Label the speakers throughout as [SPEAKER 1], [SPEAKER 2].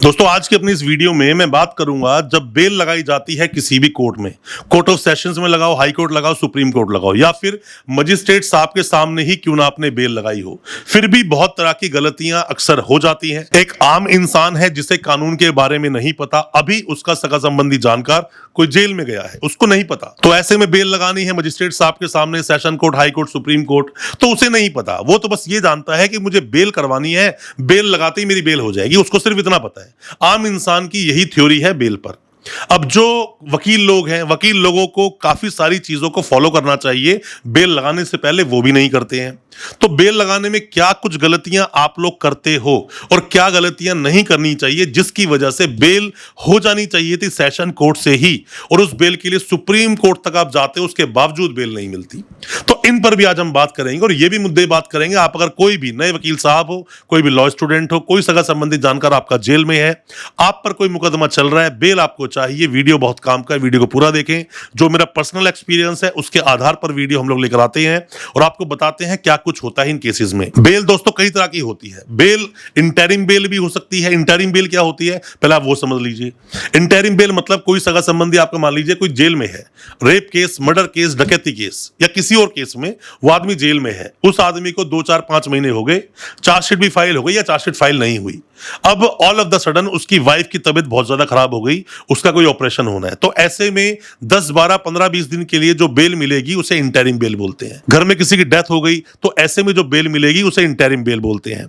[SPEAKER 1] दोस्तों आज की अपनी इस वीडियो में मैं बात करूंगा जब बेल लगाई जाती है किसी भी कोर्ट में, कोर्ट ऑफ सेशंस में लगाओ, हाई कोर्ट लगाओ, सुप्रीम कोर्ट लगाओ या फिर मजिस्ट्रेट साहब के सामने ही क्यों ना आपने बेल लगाई हो, फिर भी बहुत तरह की गलतियां अक्सर हो जाती हैं। एक आम इंसान है जिसे कानून के बारे में नहीं पता, अभी उसका सगा संबंधी जानकार कोई जेल में गया है, उसको नहीं पता, तो ऐसे में बेल लगानी है मजिस्ट्रेट साहब के सामने, session court, high court, supreme court, तो उसे नहीं पता। वो तो बस ये जानता है कि मुझे बेल करवानी है, बेल लगाते ही मेरी बेल हो जाएगी, उसको सिर्फ इतना पता है। आम इंसान की यही थ्योरी है बेल पर। अब जो वकील लोग हैं, वकील लोगों को काफी सारी चीजों को फॉलो करना चाहिए बेल लगाने से पहले, वो भी नहीं करते हैं। तो बेल लगाने में क्या कुछ गलतियां आप लोग करते हो और क्या गलतियां नहीं करनी चाहिए जिसकी वजह से बेल हो जानी चाहिए थी सेशन कोर्ट से ही, और उस बेल के लिए सुप्रीम कोर्ट तक आप जाते हो, उसके बावजूद बेल नहीं मिलती। तो इन पर भी आज हम बात करेंगे और ये भी मुद्दे बात करेंगे। आप अगर कोई भी नए वकील साहब हो, कोई भी लॉ स्टूडेंट हो, कोई सगा संबंधित जानकार आपका जेल में है, आप पर कोई मुकदमा चल रहा है, बेल आपको चाहिए, वीडियो बहुत काम का है, वीडियो को पूरा देखें। जो मेरा पर्सनल एक्सपीरियंस है उसके आधार पर वीडियो हम लोग लेकर आते हैं और आपको बताते हैं क्या कुछ होता है इन केसेस में। बेल दोस्तों कई तरह की होती है। बेल इंटरिम बेल भी हो सकती है। इंटरिम बेल क्या होती है पहले आप वो समझ लीजिए। इंटरिम बेल मतलब कोई सगा संबंधी आपका, मान लीजिए कोई जेल में है, रेप केस, मर्डर केस, डकैती केस या किसी और केस में वो आदमी जेल में है, उस आदमी को 2 4 5 महीने हो गए, चार्जशीट भी फाइल हो गई या चार्जशीट फाइल नहीं हुई, अब ऑल ऑफ द सडन उसकी वाइफ की तबीयत बहुत ज्यादा खराब हो गई, उसका कोई ऑपरेशन होना है, तो ऐसे में 10 12 15 20 दिन के लिए जो बेल मिलेगी उसे इंटरिम बेल बोलते हैं। घर में किसी की डेथ हो गई तो ऐसे में जो बेल मिलेगी उसे इंटरिम बेल बोलते हैं।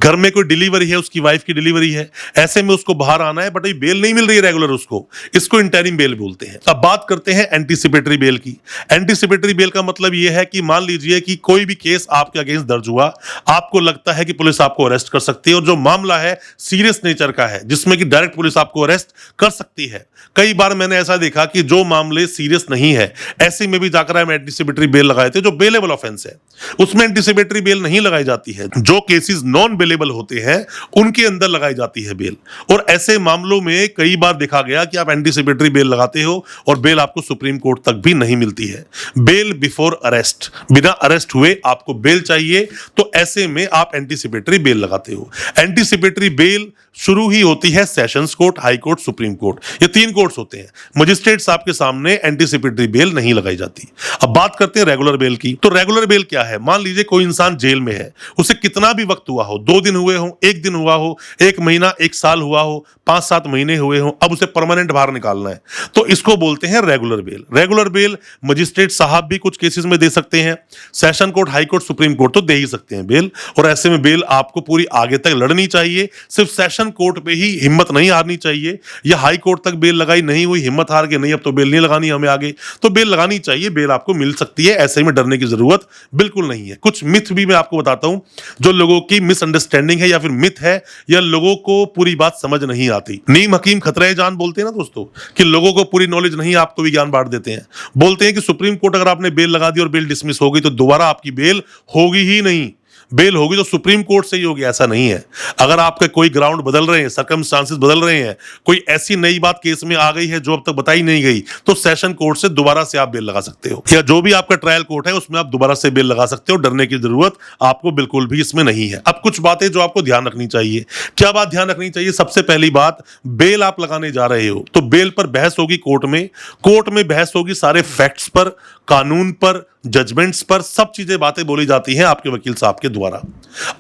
[SPEAKER 1] घर में कोई डिलीवरी है, उसकी वाइफ की डिलीवरी है, ऐसे में उसको बाहर आना है बट बेल नहीं मिल रही है रेगुलर उसको, इसको इंटरिम बेल बोलते हैं। अब बात करते हैं एंटीसिपेटरी बेल की। एंटीसिपेटरी बेल का मतलब यह है कि मान लीजिए कि कोई भी केस आपके अगेंस्ट दर्ज हुआ, आपको लगता है कि पुलिस आपको अरेस्ट कर सकती है और जो मामला है सीरियस नेचर का है जिसमें कि डायरेक्ट पुलिस आपको अरेस्ट कर सकती है। कई बार मैंने ऐसा देखा कि जो मामले सीरियस नहीं है ऐसे में भी जाकर हम एंटीसिपेटरी बेल लगाए थे, जो बेलेबल ऑफेंस है उसमें एंटीसिपेटरी बेल नहीं लगाई जाती है। जो केसेस नॉन बेलेबल होते हैं उनके अंदर लगाई जाती है बेल, और ऐसे मामलों में कई बार देखा गया कि आप एंटीसिपेटरी बेल लगाते हो और बेल आपको सुप्रीम कोर्ट तक भी नहीं मिलती है। बेल बिफोर अरेस्ट, बिना अरेस्ट हुए आपको बेल चाहिए, तो ऐसे में आप एंटीसिपेटरी बेल लगाते हो। एंटीसिपेटरी बेल शुरू ही होती है sessions court, high court, supreme court, ये 3 कोर्ट्स होते हैं। मजिस्ट्रेट साहब के सामने एंटीसिपेटरी बेल नहीं लगाई जाती। अब बात करते हैं रेगुलर बेल की। तो रेगुलर बेल क्या है? मान लीजिए कोई इंसान जेल में है, उसे कितना भी वक्त हुआ हो, 2 दिन हुए हो, 1 दिन हुआ हो, 1 महीना, 1 साल हुआ हो, 5 7 महीने हुए हो, अब उसे परमानेंट बाहर निकालना है, तो इसको बोलते हैं regular bell. Regular bell magistrate साहब भी कुछ केसेस में दे सकते हैं, session court, high court, supreme court तो दे ही सकते हैं बेल, और ऐसे में बेल आपको पूरी आगे तक लड़नी चाहिए। सिर्फ सेशन कोर्ट पे ही हिम्मत नहीं हारनी चाहिए, या हाई कोर्ट तक बेल लगाई नहीं हुई, हिम्मत हार के नहीं अब तो बेल नहीं लगानी हमें आगे, तो बेल लगानी चाहिए, बेल आपको मिल सकती है, ऐसे में डरने की जरूरत बिल्कुल नहीं है। कुछ मिथ भी मैं आपको बताता हूं जो लोगों की मिसअंडरस्टैंडिंग है या फिर मिथ है, या लोगों को पूरी बात समझ नहीं आती। नीम हकीम खतरे जान बोलते हैं ना दोस्तों, कि लोगों को पूरी नॉलेज नहीं, आपको भी ज्ञान बांट देते हैं। बोलते हैं कि सुप्रीम कोर्ट अगर आपने बेल लगा दी और बेल डिसमिस हो गई तो दोबारा आपकी बेल होगी ही नहीं, बेल होगी तो सुप्रीम कोर्ट से ही होगी, ऐसा नहीं है। अगर आपके कोई ग्राउंड बदल रहे हैं, सर्कमस्टांसेस बदल रहे हैं, कोई ऐसी नई बात केस में आ गई है जो अब तक बताई नहीं गई, तो सेशन कोर्ट से दोबारा से आप बेल लगा सकते हो, या जो भी आपका ट्रायल कोर्ट है उसमें आप दोबारा से बेल लगा सकते हो। डरने की जरूरत आपको बिल्कुल भी इसमें नहीं है। अब कुछ बातें जो आपको ध्यान रखनी चाहिए। क्या बात ध्यान रखनी चाहिए? सबसे पहली बात, बेल आप लगाने जा रहे हो तो बेल पर बहस होगी कोर्ट में, कोर्ट में बहस होगी सारे फैक्ट्स पर, कानून पर, जजमेंट्स पर, सब चीजें बातें बोली जाती हैं आपके वकील साहब के द्वारा।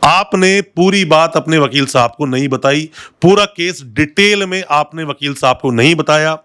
[SPEAKER 1] आपने पूरी बात अपने वकील साहब को नहीं बताई, पूरा केस डिटेल में आपने वकील साहब को नहीं बताया।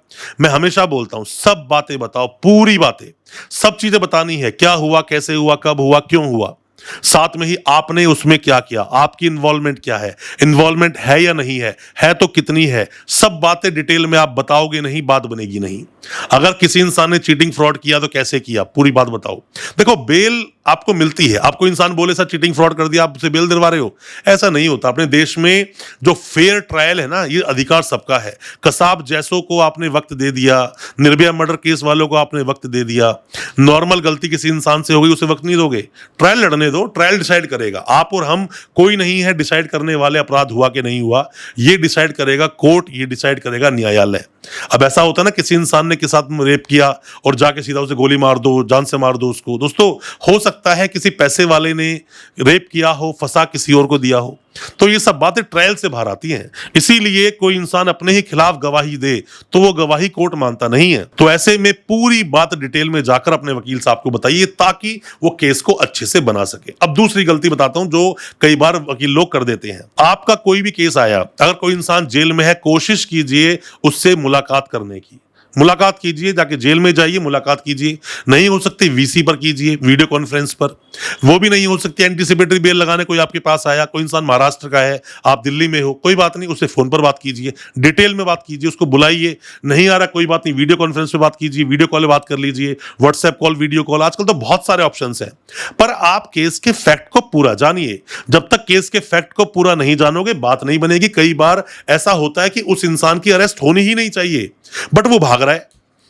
[SPEAKER 1] मैं हमेशा बोलता हूं सब बातें बताओ, पूरी बातें, सब चीजें बतानी है, क्या हुआ, कैसे हुआ, कब हुआ, क्यों हुआ, साथ में ही आपने उसमें क्या किया, आपकी इन्वॉल्वमेंट क्या है, इन्वॉल्वमेंट है या नहीं है तो कितनी है, सब बातें डिटेल में आप बताओगे नहीं, बात बनेगी नहीं। अगर किसी इंसान ने चीटिंग फ्रॉड किया तो कैसे किया, पूरी बात बताओ। देखो बेल आपको मिलती है, आपको इंसान बोले सर चीटिंग फ्रॉड कर दिया, आप उसे बेल दिलवा रहे हो, ऐसा नहीं होता। अपने देश में जो फेयर ट्रायल है ना, ये अधिकार सबका है। कसाब जैसों को आपने वक्त दे दिया, निर्भया मर्डर केस वालों को आपने वक्त दे दिया, नॉर्मल गलती किसी इंसान से हो गई उसे वक्त नहीं दोगे, ट्रायल लड़ने दो, ट्रायल डिसाइड करेगा। आप और हम कोई नहीं है डिसाइड करने वाले अपराध हुआ कि नहीं हुआ, ये डिसाइड करेगा कोर्ट, ये डिसाइड करेगा न्यायालय। अब ऐसा होता है ना, किसी इंसान ने के साथ रेप किया और जाके सीधा उसे गोली मार दो, जान से मार दो उसको, दोस्तों हो सकता सकता है किसी पैसे वाले ने रेप किया हो, फंसा किसी और को दिया हो। तो ये सब बातें ट्रायल से बाहर आती हैं। इसीलिए कोई इंसान अपने ही खिलाफ गवाही दे तो वो गवाही कोर्ट मानता नहीं है। तो ऐसे में पूरी बात डिटेल में जाकर अपने वकील साहब को बताइए ताकि वो केस को अच्छे से बना सके। अब दूसरी गलती बताता हूं जो कई बार वकील लोग कर देते हैं। आपका कोई भी केस आया, अगर कोई इंसान जेल में है, कोशिश कीजिए उससे मुलाकात करने की। मुलाकात कीजिए, जाके जेल में जाइए, मुलाकात कीजिए। नहीं हो सकती वीसी पर कीजिए, वीडियो कॉन्फ्रेंस पर। वो भी नहीं हो सकती एंटीसिपेटरी बेल लगाने कोई आपके पास आया, कोई इंसान महाराष्ट्र का है, आप दिल्ली में हो, कोई बात नहीं, उससे फोन पर बात कीजिए, डिटेल में बात कीजिए, उसको बुलाइए। नहीं आ रहा कोई बात नहीं, वीडियो कॉन्फ्रेंस पे बात कीजिए, वीडियो कॉल पे बात कर लीजिए, व्हाट्सएप कॉल, वीडियो कॉल, आजकल तो बहुत सारे ऑप्शन हैं। पर आप केस के फैक्ट को पूरा जानिए। जब तक केस के फैक्ट को पूरा नहीं जानोगे बात नहीं बनेगी। कई बार ऐसा होता है कि उस इंसान की अरेस्ट होनी ही नहीं चाहिए, बट वो भाग रहा है।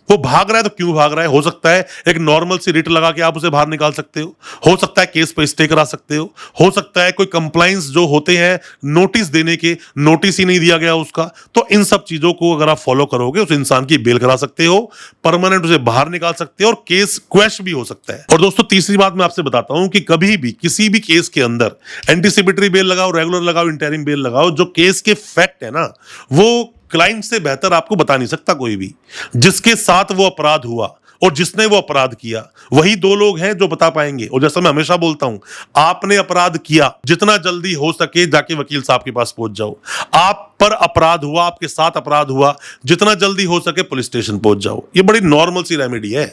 [SPEAKER 1] वो भाग रहा है तो क्यों भाग रहा है? हो सकता है एक नॉर्मल सी रिट लगा के आप उसे बाहर निकाल सकते हो सकता है केस पर स्टे करा सकते हो सकता है कोई कंप्लाइंस जो होते हैं नोटिस देने के, नोटिस ही नहीं दिया गया उसका। तो इन सब चीजों को अगर आप फॉलो करोगे उस इंसान की बेल करा सकते हो, परमानेंट उसे बाहर निकाल सकते हो और केस क्वैश भी हो सकता है। और दोस्तों तीसरी बात मैं आपसे बताता हूं कि कभी भी किसी भी केस के अंदर एंटीसिपेटरी बेल लगाओ, रेगुलर लगाओ, इंटरिम बेल लगाओ, जो केस के फैक्ट है ना वो क्लाइंट से बेहतर आपको बता नहीं सकता कोई भी। जिसके साथ वो अपराध हुआ और जिसने वो अपराध किया वही दो लोग हैं जो बता पाएंगे। और जैसा मैं हमेशा बोलता हूं, आपने अपराध किया, जितना जल्दी हो सके जाके वकील साहब के पास पहुंच जाओ। आप पर अपराध हुआ, आपके साथ अपराध हुआ, जितना जल्दी हो सके पुलिस स्टेशन पहुंच जाओ। ये बड़ी नॉर्मल सी रेमेडी है।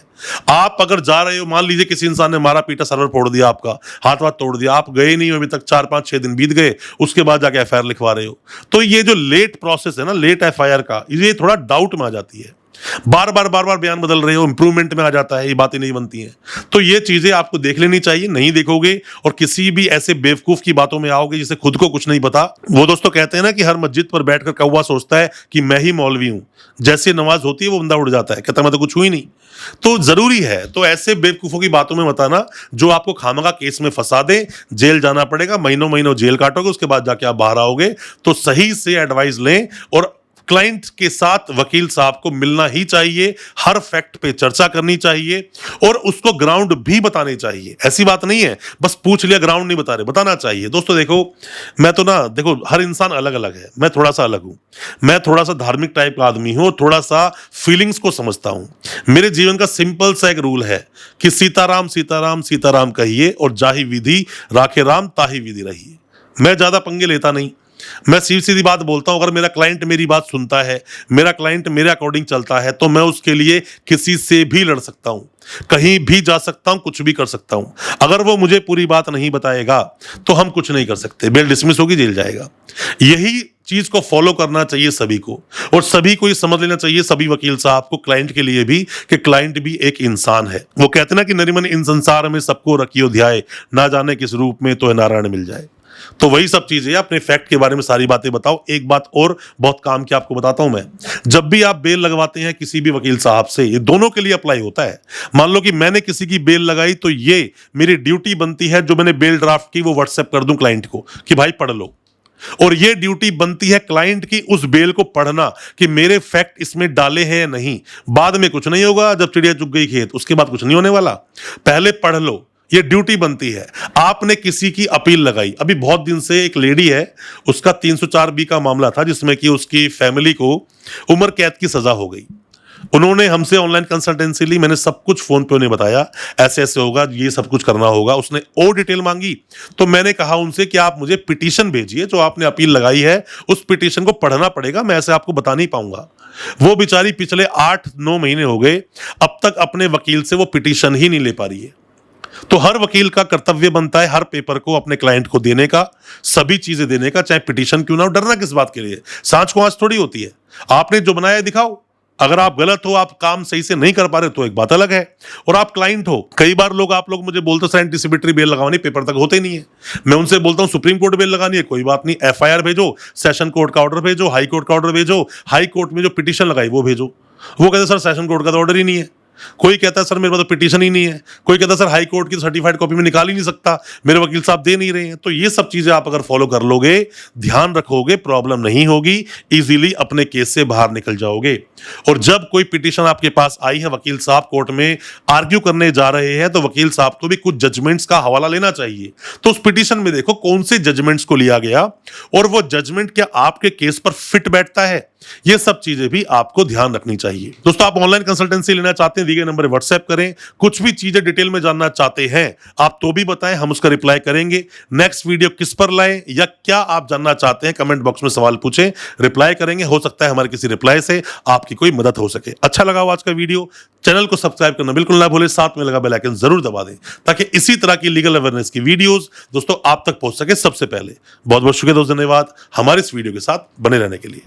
[SPEAKER 1] आप अगर जा रहे हो, मान लीजिए किसी इंसान ने मारा पीटा, सर्वर फोड़ दिया, आपका हाथ वाथ तोड़ दिया, आप गए नहीं हो अभी तक, 4-5-6 दिन बीत गए, उसके बाद जाके एफआईआर लिखवा रहे हो, तो ये जो लेट प्रोसेस है ना, लेट एफआईआर का, ये थोड़ा डाउट में आ जाती है। बार बार बयान बदल रहे हो, इंप्रूवमेंट में आ जाता है, ये बातें नहीं बनती हैं। तो ये चीजें आपको देख लेनी चाहिए। नहीं देखोगे और किसी भी ऐसे बेवकूफ की बातों में आओगे जिसे खुद को कुछ नहीं पता। वो दोस्तों कहते हैं ना कि हर मस्जिद पर बैठकर कौवा सोचता है कि मैं ही मौलवी हूं, जैसे नमाज होती है वो बंदा उड़ जाता है, कहता मैं तो कुछ हुई नहीं। तो जरूरी है, तो ऐसे बेवकूफों की बातों में मत आना जो आपको खामखा केस में फंसा दे। जेल जाना पड़ेगा, महीनों महीनों जेल काटोगे, उसके बाद जाके आप बाहर आओगे। तो सही से एडवाइस लें और क्लाइंट के साथ वकील साहब को मिलना ही चाहिए, हर फैक्ट पे चर्चा करनी चाहिए और उसको ग्राउंड भी बताने चाहिए। ऐसी बात नहीं है बस पूछ लिया, ग्राउंड नहीं बता रहे, बताना चाहिए। दोस्तों देखो, मैं तो ना, देखो हर इंसान अलग अलग है, मैं थोड़ा सा अलग हूं। मैं थोड़ा सा धार्मिक टाइप का आदमी हूं, थोड़ा सा फीलिंग्स को समझता हूं। मेरे जीवन का सिंपल सा एक रूल है कि सीताराम सीताराम सीताराम कहिए और जाहि विधि राखे राम ताहि विधि रहिए। मैं ज्यादा पंगे लेता नहीं, मैं सीधी सीधी बात बोलता हूं। अगर मेरा क्लाइंट मेरी बात सुनता है, मेरा क्लाइंट मेरे अकॉर्डिंग चलता है, तो मैं उसके लिए किसी से भी लड़ सकता हूं, कहीं भी जा सकता हूं, कुछ भी कर सकता हूं। अगर वो मुझे पूरी बात नहीं बताएगा तो हम कुछ नहीं कर सकते, बेल डिसमिस होगी, जेल जाएगा। यही चीज को फॉलो करना चाहिए सभी को, और सभी को ये समझ लेना चाहिए, सभी वकील साहब को, क्लाइंट के लिए भी, कि क्लाइंट भी एक इंसान है। वो कहते हैं ना कि नरिमन इन संसार में सबको रखियो ध्याए, ना जाने किस रूप में तो नारायण मिल जाए। तो वही सब चीजें, अपने फैक्ट के बारे में सारी बातें बताओ। एक बात और बहुत काम की आपको बताता हूं मैं, जब भी आप बेल लगवाते हैं किसी भी वकील साहब से, ये दोनों के लिए अप्लाई होता है। मान लो कि मैंने किसी की बेल लगाई तो ये मेरी ड्यूटी बनती है, जो मैंने बेल ड्राफ्ट की वो व्हाट्सएप कर दूं क्लाइंट को कि भाई पढ़ लो। और ये ड्यूटी बनती है क्लाइंट की उस बेल को पढ़ना कि मेरे फैक्ट इसमें डाले हैं या नहीं। बाद में कुछ नहीं होगा, जब चिड़िया चुग गई खेत, उसके बाद कुछ नहीं होने वाला। पहले पढ़ लो, ये ड्यूटी बनती है। आपने किसी की अपील लगाई, अभी बहुत दिन से एक लेडी है, उसका 304B का मामला था जिसमें कि उसकी फैमिली को उम्र कैद की सजा हो गई। उन्होंने हमसे ऑनलाइन कंसल्टेंसी ली, मैंने सब कुछ फोन पे उन्हें बताया, ऐसे ऐसे होगा, ये सब कुछ करना होगा। उसने और डिटेल मांगी तो मैंने कहा उनसे कि आप मुझे पिटीशन भेजिए, जो आपने अपील लगाई है उस पिटीशन को पढ़ना पड़ेगा, मैं ऐसे आपको बता नहीं पाऊंगा। वो बेचारी पिछले 8-9 महीने हो गए, अब तक अपने वकील से वो पिटीशन ही नहीं ले पा रही है। तो हर वकील का कर्तव्य बनता है हर पेपर को अपने क्लाइंट को देने का, सभी चीजें देने का, चाहे पिटीशन क्यों ना हो। डरना किस बात के लिए? सांच को आंच थोड़ी होती है। आपने जो बनाया दिखाओ। अगर आप गलत हो, आप काम सही से नहीं कर पा रहे तो एक बात अलग है। और आप क्लाइंट हो, कई बार आप लोग मुझे बोलते हैं एंटीसिपेटरी बेल लगानी, पेपर तक होते नहीं है। मैं उनसे बोलता हूं सुप्रीम कोर्ट बेल लगानी है, कोई बात नहीं, एफआईआर भेजो, सेशन कोर्ट का ऑर्डर भेजो, हाई कोर्ट का ऑर्डर भेजो, हाई कोर्ट में जो पिटीशन लगाई वो भेजो। वो कहते सर सेशन कोर्ट का तो ऑर्डर ही नहीं है। कोई कहता है सर मेरे पास तो पिटीशन ही नहीं है, कोई कहता है सर हाई कोर्ट की सर्टिफाइड कॉपी में निकाल ही नहीं सकता, मेरे वकील साहब दे नहीं रहे हैं। तो ये सब चीजें आप अगर फॉलो कर लोगे, ध्यान रखोगे, प्रॉब्लम नहीं होगी, इजीली अपने केस से बाहर निकल जाओगे। और जब कोई पिटीशन आपके पास आई है, वकील साहब कोर्ट में आर्ग्यू करने जा रहे हैं, तो वकील साहब को भी कुछ जजमेंट्स का हवाला लेना चाहिए। तो उस पिटीशन में देखो कौन से जजमेंट्स को लिया गया और वो जजमेंट क्या आपके केस पर फिट बैठता है, ये सब चीजें भी आपको ध्यान रखनी चाहिए। दोस्तों, आप ऑनलाइन कंसल्टेंसी लेना चाहते हैं, दिए गए नंबर पर व्हाट्सएप करें। कुछ भी चीजें डिटेल में जानना चाहते हैं आप तो भी बताएं, हम उसका रिप्लाई करेंगे। नेक्स्ट वीडियो किस पर लाएं या क्या आप जानना चाहते हैं, कमेंट बॉक्स में सवाल पूछें, रिप्लाई करेंगे। हो सकता है हमारे किसी रिप्लाई से आपकी कोई मदद हो सके। अच्छा लगा हो आज का वीडियो, चैनल को सब्सक्राइब करना बिल्कुल ना भूलें, साथ में लगा बेल आइकन जरूर दबा दें ताकि इसी तरह की लीगल अवेयरनेस की वीडियोस दोस्तों आप तक पहुंच सके सबसे पहले। बहुत बहुत शुक्रिया दोस्तों, धन्यवाद हमारे इस वीडियो के साथ बने रहने के लिए।